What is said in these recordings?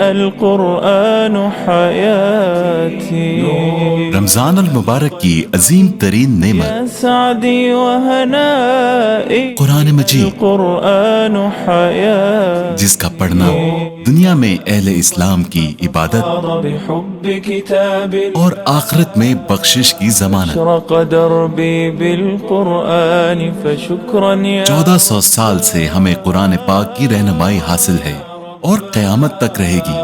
القرآن حياتي. رمضان المبارک کی عظیم ترین نعمت يا سعدي وهنائي قرآن مجید، القرآن حياتي. جس کا پڑھنا دنیا میں اہل اسلام کی عبادت بحب كتاب اور آخرت میں بخشش کی ضمانت. اشرق دربي بالقرآن فشكرا يا 1400 سال سے ہمیں قرآن پاک کی رہنمائی حاصل ہے اور قیامت تک رہے گی.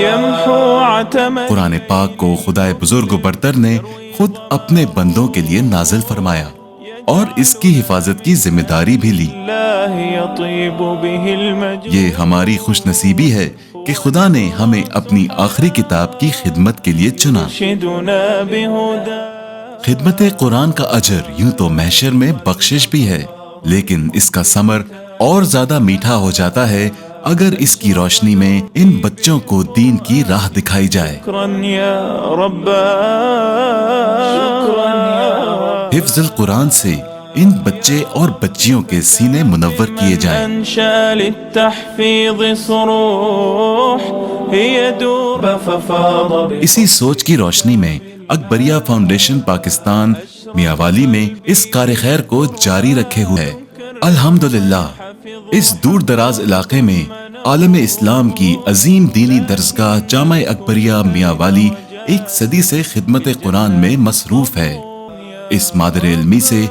يمحو عتمة قرآن پاک کو خدائے بزرگ و برتر نے خود اپنے بندوں کے لیے نازل فرمایا اور اس کی حفاظت کی ذمہ داری بھی لی. الله يطيب به المجد. یہ ہماری خوش نصیبی ہے کہ خدا نے ہمیں اپنی آخری کتاب کی خدمت کے لیے چنا. يرشدنا بهدى. خدمت قرآن کا اجر یوں تو محشر میں بخشش بھی ہے، لیکن اس کا ثمر اور زیادہ میٹھا ہو جاتا ہے اگر اس کی روشنی میں ان بچوں کو دین کی راہ دکھائی جائے. شكرا يا رب. شكرا يا رب. حفظ القرآن سے ان بچے اور بچیوں کے سینے منور کیے جائیں. أنشأ للتحفيظ صروح هي دور ففاض به. اسی سوچ کی روشنی میں اکبریہ فاؤنڈیشن پاکستان میاوالی میں اس کار خیر کو جاری رکھے ہوئے ہے. الحمدللہ اس دور دراز علاقے میں عالم اسلام کی عظیم دینی درسگاہ جامع اکبریہ میاوالی ایک صدی سے خدمت قرآن میں مصروف ہے. اس مادر علمی سے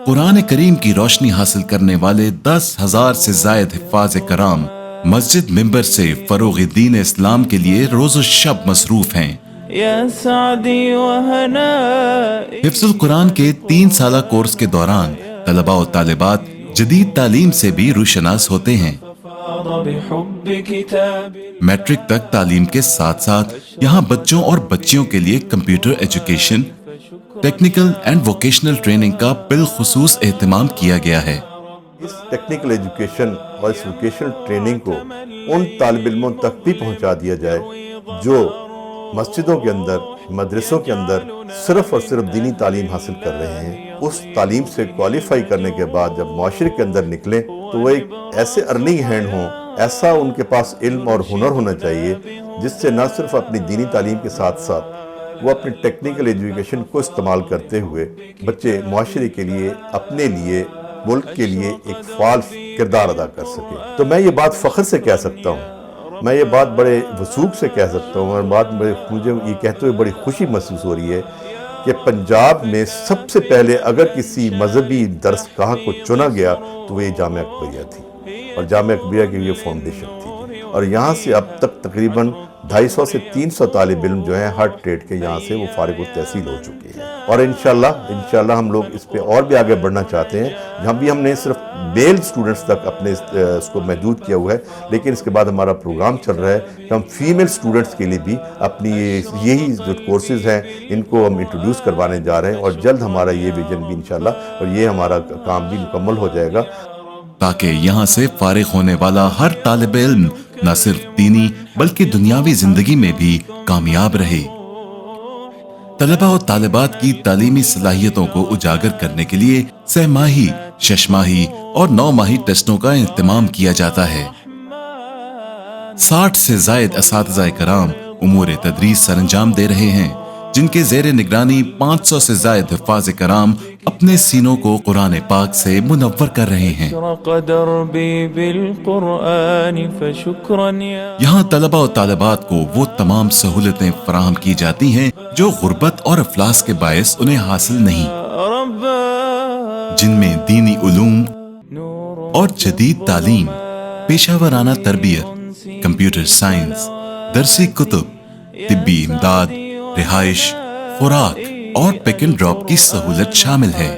قرآن کریم کی روشنی حاصل کرنے والے 10,000 سے زائد حفاظ کرام مسجد ممبر سے فروغ دین اسلام کے لیے روز و شب مصروف ہیں. يا سعدي وهنائي. حفظ القرآن کے 3 سالہ کورس کے دوران طلباء و طالبات جدید تعلیم سے بھی روشناس ہوتے ہیں. فاض بحب كتاب. میٹرک تک تعلیم کے ساتھ ساتھ یہاں بچوں اور بچیوں کے لیے computer education, technical and vocational training کا بالخصوص اہتمام کیا گیا ہے. اس ٹیکنیکل ایجوکیشن اور اس ووکیشنل ٹریننگ کو ان طالب علموں تک بھی پہنچا دیا جائے جو مسجدوں کے اندر، مدرسوں کے اندر صرف اور صرف دینی تعلیم حاصل کر رہے ہیں. اس تعلیم سے کوالیفائی کرنے کے بعد جب معاشرے کے اندر نکلیں تو وہ ایک ایسے ارننگ ہینڈ ہوں، ایسا ان کے پاس علم اور ہنر ہونا چاہیے جس سے نہ صرف اپنی دینی تعلیم کے ساتھ ساتھ وہ اپنی ٹیکنیکل ایجوکیشن کو استعمال کرتے ہوئے بچے معاشرے کے لیے، اپنے لیے، ملک کے لیے ایک فعال کردار ادا کر سکیں. تو میں یہ بات فخر سے کہہ سکتا ہوں، میں یہ بات بڑے وثوق سے کہہ سکتا ہوں، اور مجھے یہ کہتے ہوئے بڑی خوشی محسوس ہو رہی ہے کہ پنجاب میں سب سے پہلے اگر کسی مذہبی درس گاہ کو چنا گیا تو وہ یہ جامع اکبریہ تھی، اور جامع اکبریہ کی یہ فاؤنڈیشن تھی. اور یہاں سے اب تک تقریباً 250 سے 300 طالب علم جو ہیں ہر ٹریڈ کے یہاں سے وہ فارغ التحصیل ہو چکے ہیں. اور انشاءاللہ ہم لوگ اس پہ اور بھی آگے بڑھنا چاہتے ہیں. جہاں بھی ہم نے صرف میل سٹوڈنٹس تک اپنے اس کو محدود کیا ہوا ہے، لیکن اس کے بعد ہمارا پروگرام چل رہا ہے کہ ہم فیمیل سٹوڈنٹس کے لیے بھی اپنی یہی جو کورسز ہیں ان کو ہم انٹروڈیوس کروانے جا رہے ہیں. اور جلد ہمارا یہ ویژن بھی انشاءاللہ اور یہ ہمارا کام بھی مکمل ہو جائے گا تاکہ یہاں سے فارغ ہونے والا ہر طالب علم نہ صرف دینی بلکہ دنیاوی زندگی میں بھی کامیاب رہے. طلباء و طالبات کی تعلیمی صلاحیتوں کو اجاگر کرنے کے لیے 6 ماہی، 6 ماہی اور 9 ماہی ٹیسٹوں کا اہتمام کیا جاتا ہے. 60 سے زائد اساتذہ کرام امور تدریس سر انجام دے رہے ہیں، جن کے زیر نگرانی 500 سے زائد حفاظ کرام اپنے سینوں کو قرآن پاک سے منور کر رہے ہیں. اشرق دربي بالقرآن فشكرا يا یہاں طلباء و طالبات کو وہ تمام سہولتیں فراہم کی جاتی ہیں جو غربت اور افلاس کے باعث انہیں حاصل نہیں، رب. جن میں دینی علوم نور اور جدید تعلیم، پیشہ ورانہ تربیت، کمپیوٹر سائنس، درسی کتب، طبی امداد، رہائش، خوراک اور پیک اینڈ ڈراپ کی سہولت شامل ہے.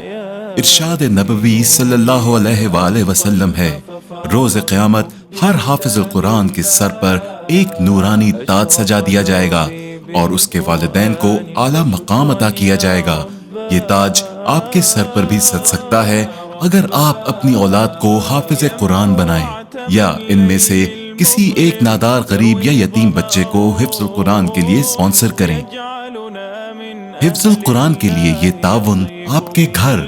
ارشاد نبوی صلی اللہ علیہ وآلہ وسلم ہے، روز قیامت ہر حافظ القرآن کے سر پر ایک نورانی تاج سجا دیا جائے گا اور اس کے والدین کو اعلیٰ مقام عطا کیا جائے گا. یہ تاج آپ کے سر پر بھی سج سکتا ہے اگر آپ اپنی اولاد کو حافظ قرآن بنائیں یا ان میں سے کسی ایک نادار غریب یا یتیم بچے کو حفظ القرآن کے لیے اسپانسر کریں. حفظ القرآن کے لیے یہ تعاون آپ کے گھر،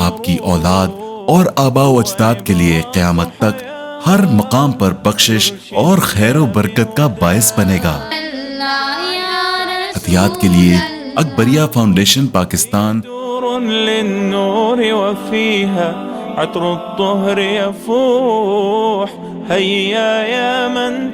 آپ کی اولاد اور آباء و اجداد کے لیے قیامت تک ہر مقام پر بخشش اور خیر و برکت کا باعث بنے گا۔ عطیات کے لیے اکبریہ فاؤنڈیشن پاکستان، نور للنور وفيها عطر الطهر يفوح. هيا يا من